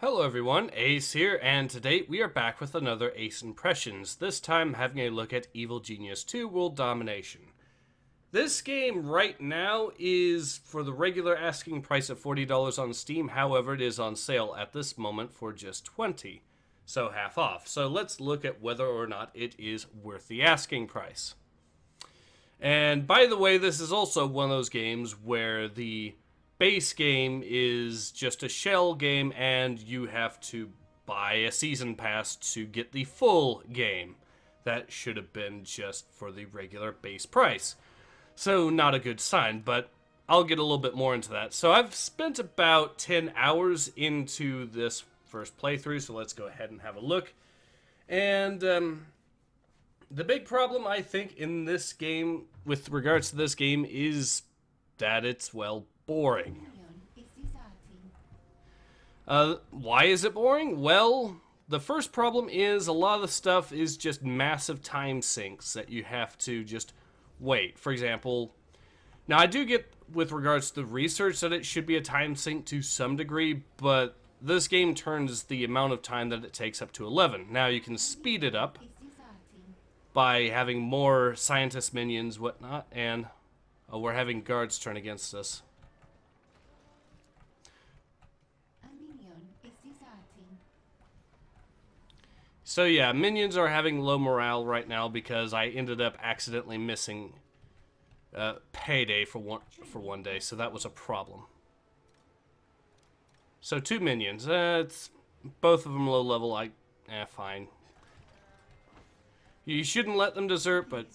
Hello everyone, Ace here, and today we are back with another Ace Impressions, this time having a look at Evil Genius 2 World Domination. This game right now is for the regular asking price of $40 on Steam, however it is on sale at this moment for just $20, so half off. So let's look at whether or not it is worth the asking price. And by the way, this is also one of those games where the base game is just a shell game and you have to buy a season pass to get the full game. That should have been just for the regular base price. So not a good sign, but I'll get a little bit more into that. So I've spent about 10 hours into this first playthrough, so let's go ahead and have a look. And the big problem I think in this game, with regards to this game, is that it's, well, boring. Why is it boring? Well, the first problem is a lot of the stuff is just massive time sinks that you have to just wait. For example, now I do get with regards to the research that it should be a time sink to some degree, but this game turns the amount of time that it takes up to 11. Now you can speed it up by having more scientist minions, whatnot, and we're having guards turn against us. So yeah, minions are having low morale right now because I ended up accidentally missing payday for one day, so that was a problem. So 2 minions, it's both of them low level. Fine. You shouldn't let them desert, but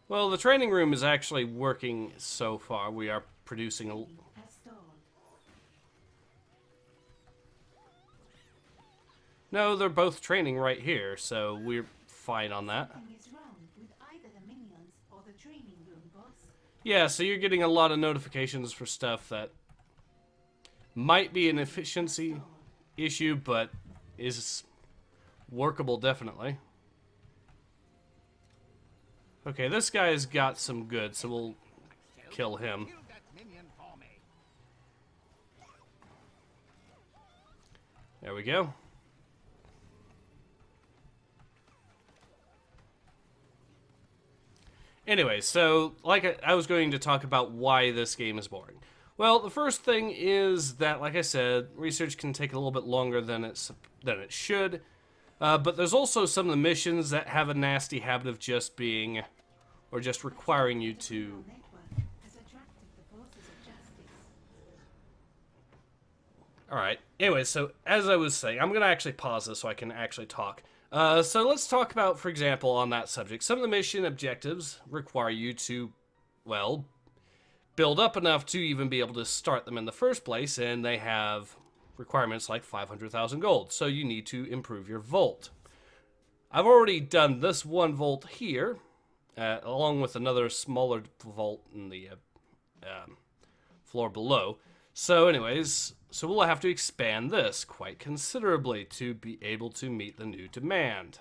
well, the training room is actually working so far. We are producing a. No, they're both training right here, so we're fine on that. Yeah, so you're getting a lot of notifications for stuff that might be an efficiency issue, but is workable definitely. Okay, this guy's got some good, so we'll kill him. There we go. Anyway, so like I was going to talk about why this game is boring. Well, the first thing is that, like I said, research can take a little bit longer than it should. But there's also some of the missions that have a nasty habit of just being, or just requiring you to. Alright, anyway, so as I was saying, I'm going to actually pause this so I can actually talk. So let's talk about, for example, on that subject. Some of the mission objectives require you to, well, build up enough to even be able to start them in the first place, and they have requirements like 500,000 gold. So you need to improve your vault. I've already done this one vault here, along with another smaller vault in the floor below. So anyways, so we'll have to expand this quite considerably to be able to meet the new demand.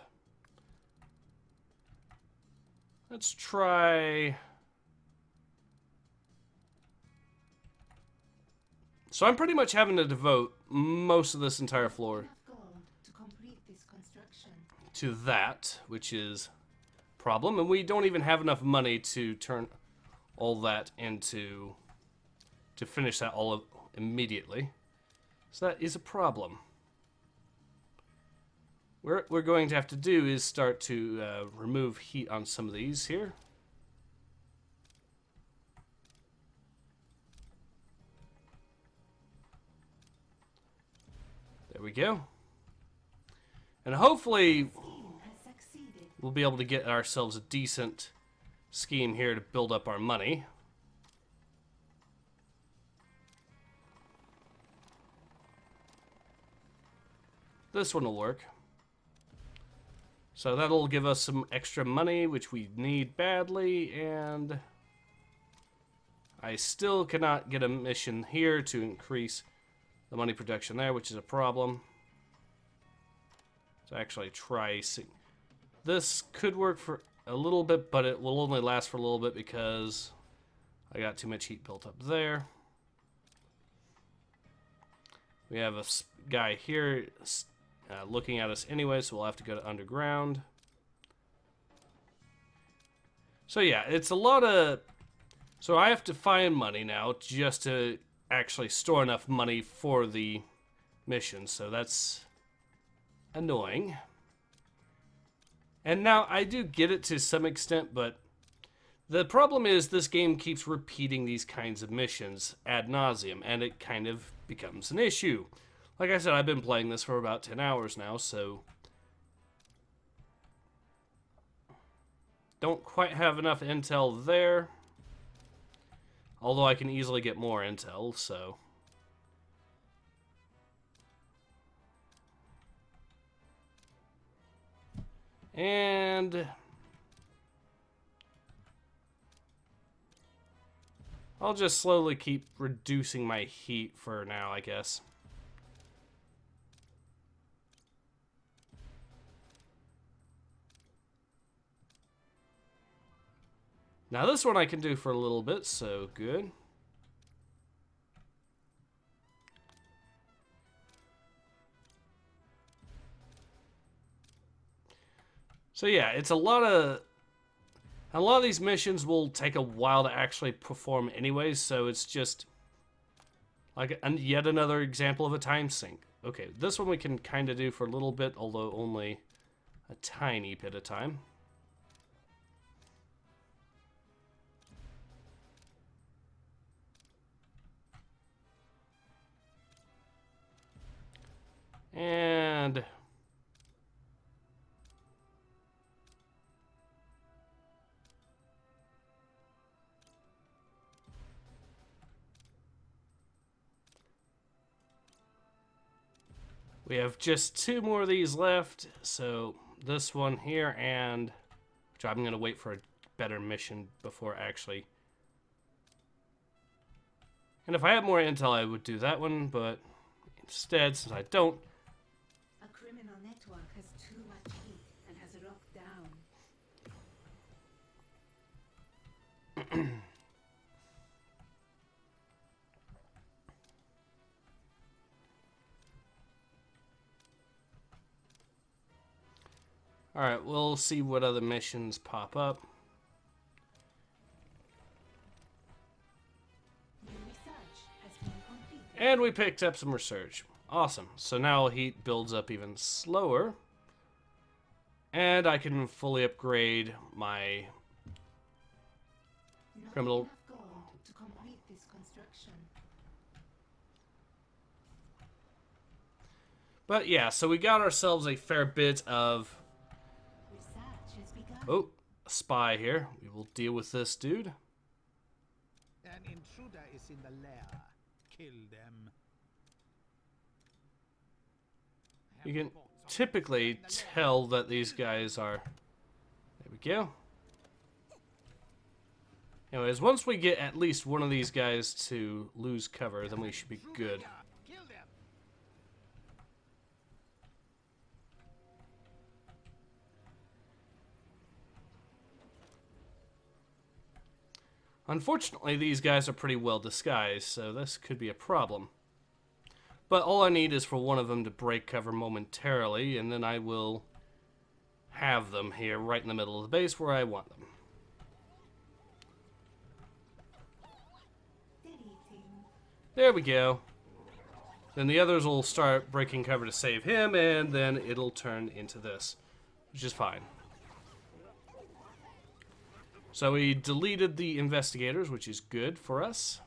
Let's try. So I'm pretty much having to devote most of this entire floor to that, which is a problem. And we don't even have enough money to turn all that into, to finish that all immediately. So that is a problem. What we're going to have to do is start to remove heat on some of these here. There we go. And hopefully we'll be able to get ourselves a decent scheme here to build up our money. This one will work. So that'll give us some extra money, which we need badly, and I still cannot get a mission here to increase the money production there, which is a problem. So actually try. This could work for a little bit, but it will only last for a little bit because I got too much heat built up there. We have a guy here looking at us anyway, so we'll have to go to underground. So yeah, it's a lot of... So I have to find money now just to actually store enough money for the mission, so that's annoying. And now I do get it to some extent, but the problem is this game keeps repeating these kinds of missions ad nauseum, and it kind of becomes an issue. Like I said, I've been playing this for about 10 hours now, so don't quite have enough intel there. Although I can easily get more intel, so... And... I'll just slowly keep reducing my heat for now, I guess. Now this one I can do for a little bit, so good. So yeah, it's a lot of these missions will take a while to actually perform anyways, so it's just like yet another example of a time sink. Okay, this one we can kind of do for a little bit, although only a tiny bit of time. And we have just 2 more of these left, so this one here, and which I'm going to wait for a better mission before actually. And if I had more intel, I would do that one, but instead, since I don't, a criminal network has too much heat and has locked down. Alright, we'll see what other missions pop up. And we picked up some research. Awesome. So now heat builds up even slower. And I can fully upgrade my criminal... To complete this construction. But yeah, so we got ourselves a fair bit of... Research has begun. Oh, a spy here. We will deal with this dude. An intruder is in the lair. Kill them. You can typically tell that these guys are... There we go. Anyways, once we get at least one of these guys to lose cover, then we should be good. Kill them. Unfortunately, these guys are pretty well disguised, so this could be a problem. But all I need is for one of them to break cover momentarily, and then I will have them here right in the middle of the base where I want them. There we go. Then the others will start breaking cover to save him, and then it'll turn into this, which is fine. So we deleted the investigators, which is good for us.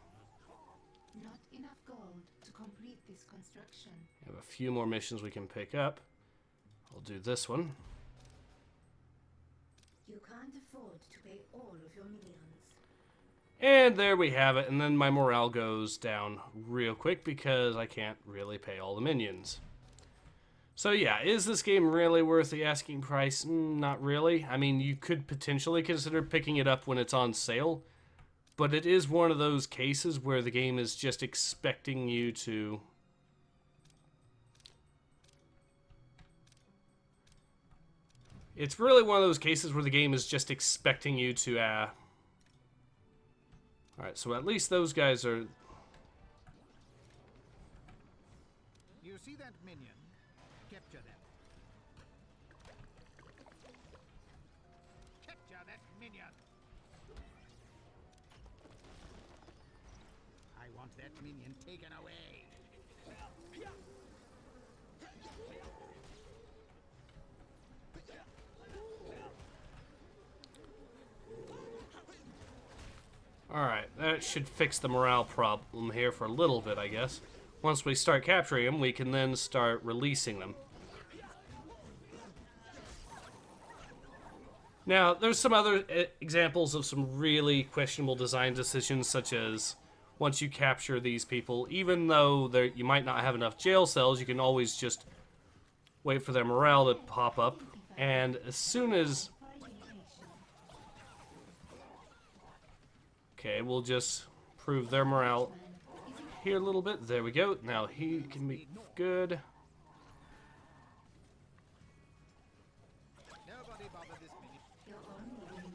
Not enough gold to complete this construction. We have a few more missions we can pick up. I'll do this one. You can't afford to pay all of your minions. And there we have it, and then my morale goes down real quick because I can't really pay all the minions. So yeah, is this game really worth the asking price? Not really. I mean, you could potentially consider picking it up when it's on sale, but it is one of those cases where the game is just expecting you to... It's really one of those cases where the game is just expecting you to, Alright, so at least those guys are... see that minion? Capture them. Capture that minion. I want that minion taken away. Alright, that should fix the morale problem here for a little bit, I guess. Once we start capturing them, we can then start releasing them. Now, there's some other examples of some really questionable design decisions, such as once you capture these people, even though you might not have enough jail cells, you can always just wait for their morale to pop up, and as soon as... Okay, we'll just prove their morale here a little bit. There we go. Now he can be good. Nobody bother this minion. Your only move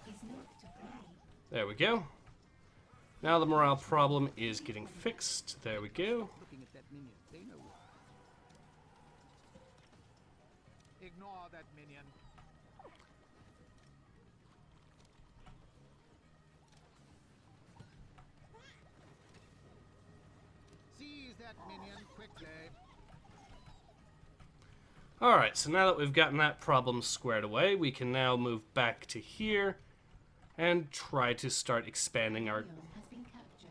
is not to play. There we go. Now the morale problem is getting fixed. There we go. Looking at that minion, they know. Ignore that minion. Seize that minion quickly. Alright, so now that we've gotten that problem squared away, we can now move back to here and try to start expanding our Has been captured.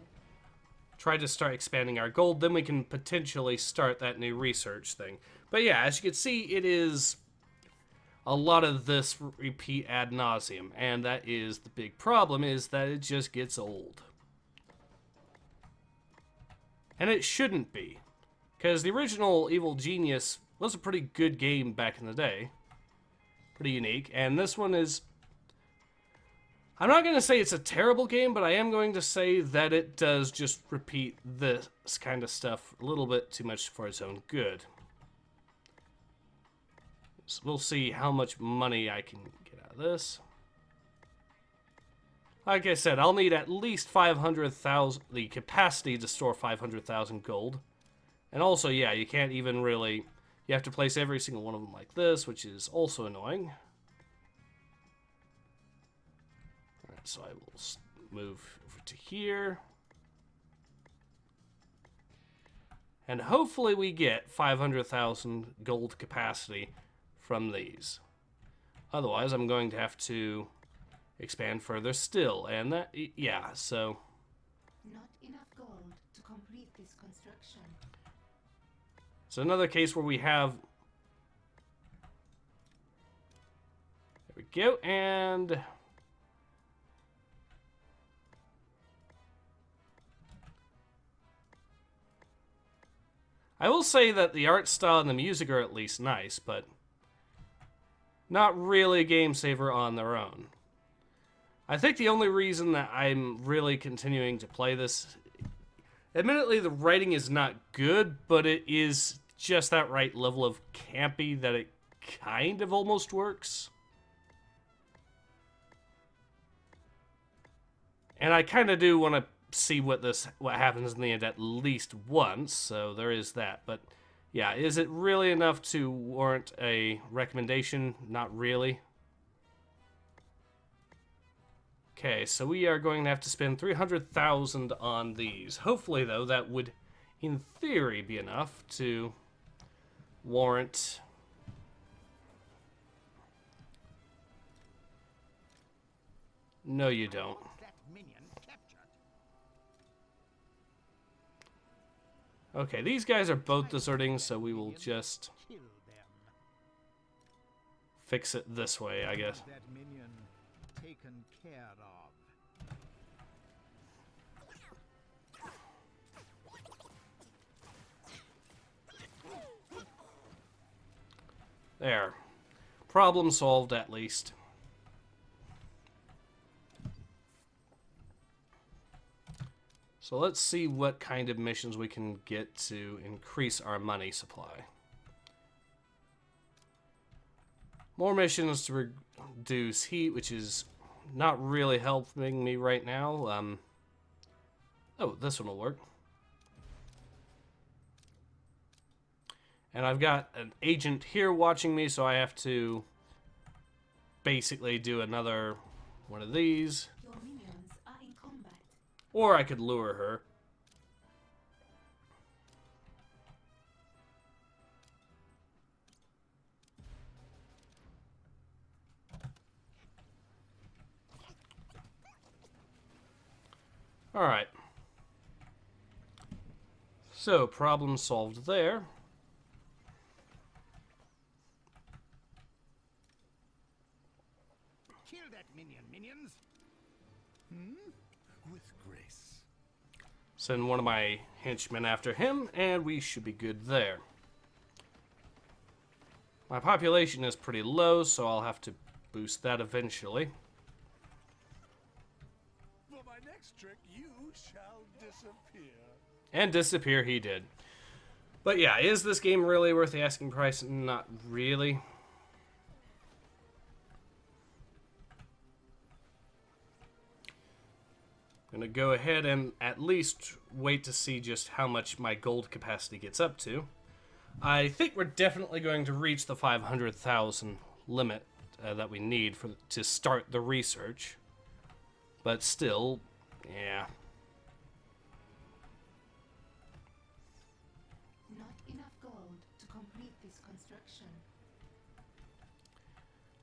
gold. Then we can potentially start that new research thing. But yeah, as you can see, it is a lot of this repeat ad nauseum, and that is the big problem, is that it just gets old. And it shouldn't be, because the original Evil Genius was a pretty good game back in the day. Pretty unique, and this one is... I'm not going to say it's a terrible game, but I am going to say that it does just repeat this kind of stuff a little bit too much for its own good. So we'll see how much money I can get out of this. Like I said, I'll need at least 500,000, the capacity to store 500,000 gold. And also, yeah, you can't even really, you have to place every single one of them like this, which is also annoying. Alright, so I will move over to here. And hopefully we get 500,000 gold capacity from these. Otherwise, I'm going to have to expand further still, and that, yeah, so... Not enough gold to complete this construction. So another case where we have... There we go, and... I will say that the art style and the music are at least nice, but not really a game saver on their own. I think the only reason that I'm really continuing to play this, admittedly the writing is not good, but it is just that right level of campy that it kind of almost works. And I kind of do want to see what happens in the end at least once, so there is that. But yeah, is it really enough to warrant a recommendation? Not really. Okay, so we are going to have to spend 300,000 on these. Hopefully, though, that would, in theory, be enough to warrant... No, you don't. That minion captured. Okay, these guys are both deserting, so we will just Kill them. fix it this way, I guess. That minion taken care of. There. Problem solved, at least. So let's see what kind of missions we can get to increase our money supply. More missions to reduce heat, which is not really helping me right now. Oh, this one will work. And I've got an agent here watching me, so I have to basically do another one of these. Your minions are in combat. Or I could lure her. Alright. So, problem solved there. Kill that minion, minions. With grace. Send one of my henchmen after him, and we should be good there. My population is pretty low, so I'll have to boost that eventually. For my next trick, you shall disappear. And disappear he did. But yeah, is this game really worth the asking price? Not really. I'm gonna go ahead and at least wait to see just how much my gold capacity gets up to. I think we're definitely going to reach the 500,000 limit that we need to start the research. But still, yeah. Not enough gold to complete this construction.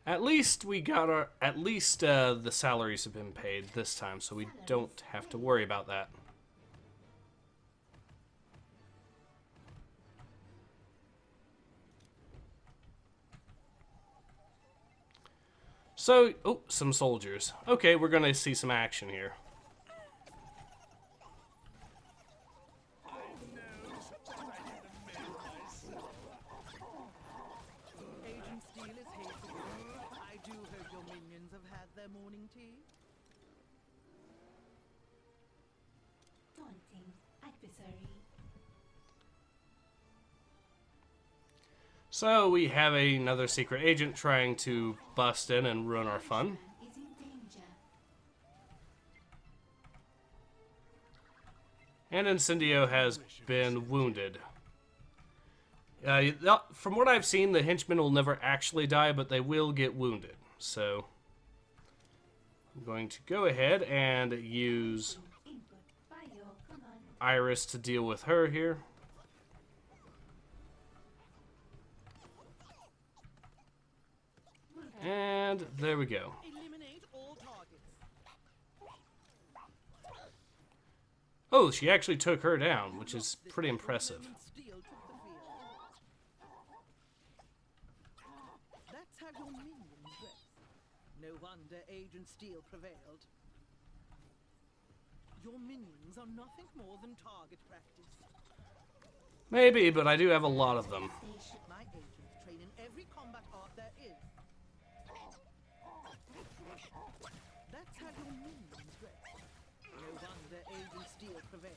At least we got our, the salaries have been paid this time, so we don't have to worry about that. So, oh, some soldiers. Okay, we're gonna see some action here. Agent Steele is hating. I do hope your minions have had their morning tea. Daunting adversary. So we have another secret agent trying to bust in and ruin our fun. Man is in danger. And Incendio has been wounded. From what I've seen, the henchmen will never actually die, but they will get wounded. So I'm going to go ahead and use Input by your command. Iris to deal with her here. And there we go. Eliminate all targets. Oh, she actually took her down, which is pretty impressive. Agent Steele took the field. That's how your minions rest. No wonder Agent Steele prevailed. Your minions are nothing more than target practice. Maybe, but I do have a lot of them. Station. My agents train in every combat art there is. That's how your minions rest. No wonder Agent Steele prevailed.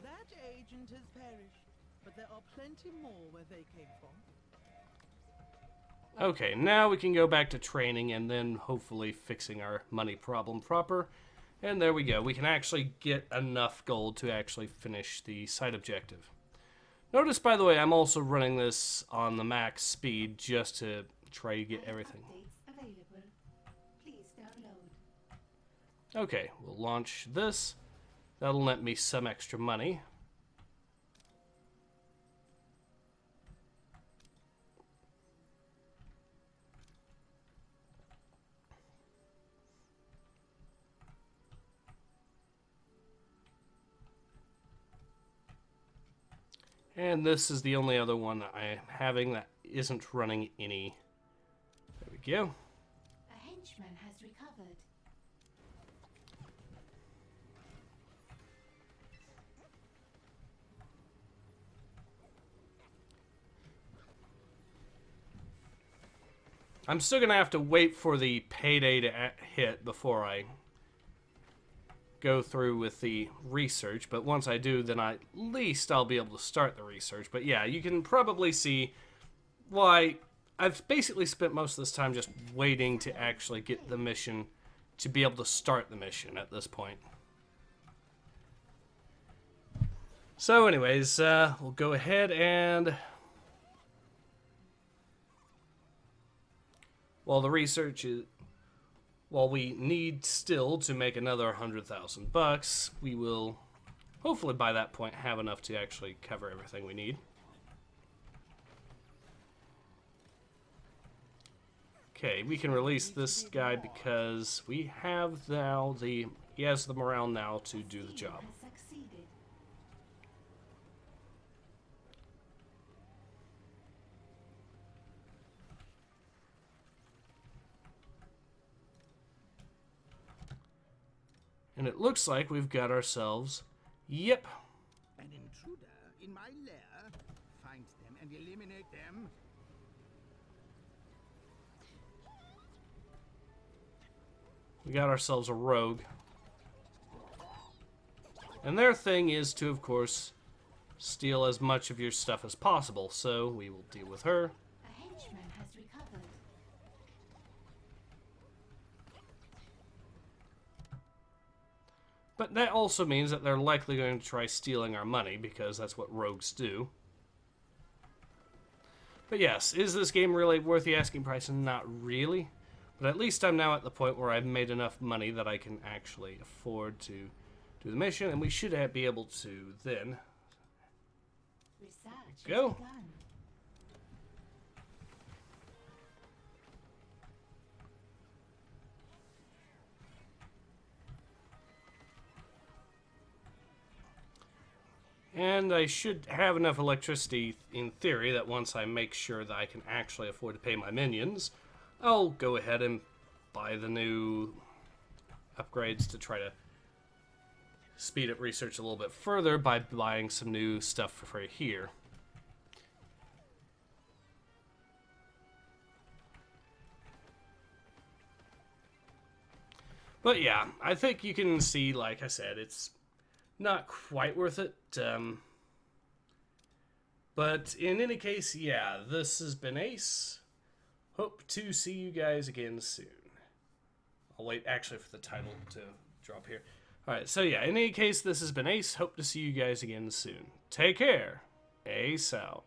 That agent has perished, but there are plenty more where they came from. Okay, now we can go back to training and then hopefully fixing our money problem proper. And there we go. We can actually get enough gold to actually finish the side objective. Notice, by the way, I'm also running this on the max speed just to try to get everything. Updates available. Please download. Okay, we'll launch this. That'll net me some extra money. And this is the only other one that I am having that isn't running any. There we go. A henchman has recovered. I'm still going to have to wait for the payday to hit before I go through with the research, but once I do, then at least I'll be able to start the research. But yeah, you can probably see why I've basically spent most of this time just waiting to actually get the mission, to be able to start the mission at this point. So anyways, we'll go ahead and... While the research is... While we need still to make another 100,000 bucks, we will hopefully by that point have enough to actually cover everything we need. Okay, we can release this guy because we have now the... He has the morale now to do the job. Has succeeded. And it looks like we've got ourselves... Yep. An intruder in my lair. Find them and eliminate them. We got ourselves a rogue. And their thing is to, of course, steal as much of your stuff as possible. So we will deal with her. A henchman has recovered. But that also means that they're likely going to try stealing our money, because that's what rogues do. But yes, is this game really worth the asking price? Not really. But at least I'm now at the point where I've made enough money that I can actually afford to do the mission, and we should be able to then Research go. has begun. And I should have enough electricity, in theory, that once I make sure that I can actually afford to pay my minions, I'll go ahead and buy the new upgrades to try to speed up research a little bit further by buying some new stuff for free here. But yeah, I think you can see, like I said, it's not quite worth it. But in any case, yeah, this has been Ace. Hope to see you guys again soon. I'll wait actually for the title to drop here. Alright, so yeah, in any case, this has been Ace. Hope to see you guys again soon. Take care. Ace out.